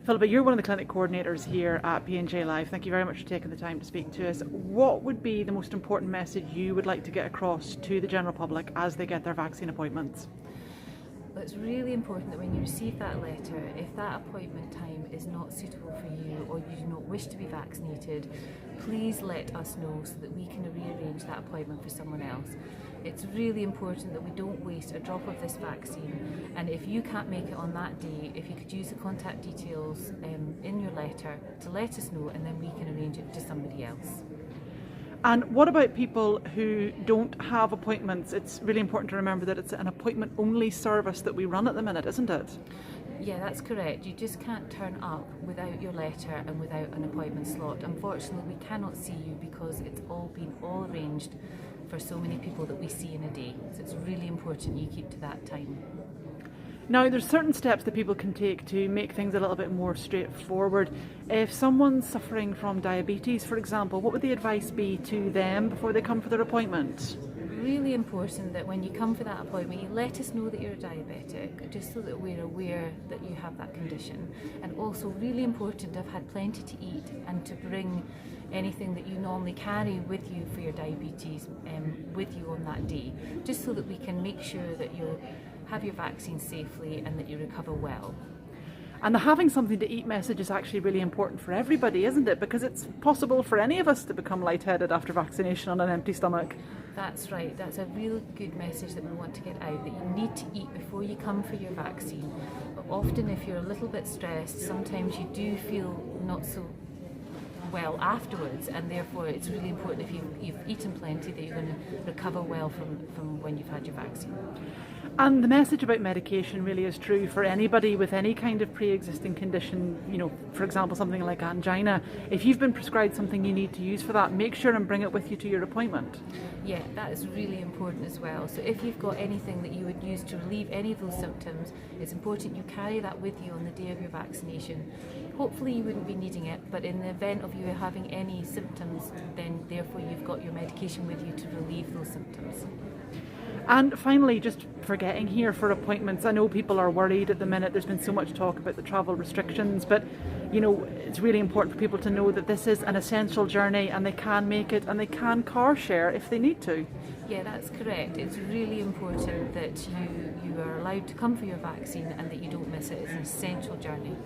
Philippa, you're one of the clinic coordinators here at P&J Live. Thank you very much for taking the time to speak to us. What would be the most important message you would like to get across to the general public as they get their vaccine appointments? Well, it's really important that when you receive that letter, if that appointment time is not suitable for you or you do not wish to be vaccinated, please let us know so that we can rearrange that appointment for someone else. It's really important that we don't waste a drop of this vaccine, and if you can't make it on that day, if you could use the contact details in your letter to let us know, and then we can arrange it to somebody else. And what about people who don't have appointments? It's really important to remember that it's an appointment-only service that we run at the minute, isn't it? Yeah, that's correct. You just can't turn up without your letter and without an appointment slot. Unfortunately, we cannot see you because it's all been arranged for so many people that we see in a day. So it's really important you keep to that time. Now, there's certain steps that people can take to make things a little bit more straightforward. If someone's suffering from diabetes, for example, what would the advice be to them before they come for their appointment? Really important that when you come for that appointment, you let us know that you're diabetic, just so that we're aware that you have that condition. And also really important to have had plenty to eat and to bring anything that you normally carry with you for your diabetes with you on that day, just so that we can make sure that you have your vaccine safely and that you recover well. And the having something to eat message is actually really important for everybody, isn't it? Because it's possible for any of us to become lightheaded after vaccination on an empty stomach. That's right. That's a real good message that we want to get out, that you need to eat before you come for your vaccine. But often if you're a little bit stressed, sometimes you do feel not so well afterwards, and therefore it's really important if you've eaten plenty that you're going to recover well from when you've had your vaccine. And the message about medication really is true for anybody with any kind of pre-existing condition, you know, for example, something like angina. If you've been prescribed something you need to use for that, make sure and bring it with you to your appointment. Yeah, that is really important as well. So if you've got anything that you would use to relieve any of those symptoms, it's important you carry that with you on the day of your vaccination. Hopefully you wouldn't be needing it, but in the event of you having any symptoms, then therefore you've got your medication with you to relieve those symptoms. And finally, just forgetting here for appointments, I know people are worried at the minute. There's been so much talk about the travel restrictions, but you know, it's really important for people to know that this is an essential journey and they can make it and they can car share if they need to. Yeah, that's correct. It's really important that you are allowed to come for your vaccine and that you don't miss it. It's an essential journey.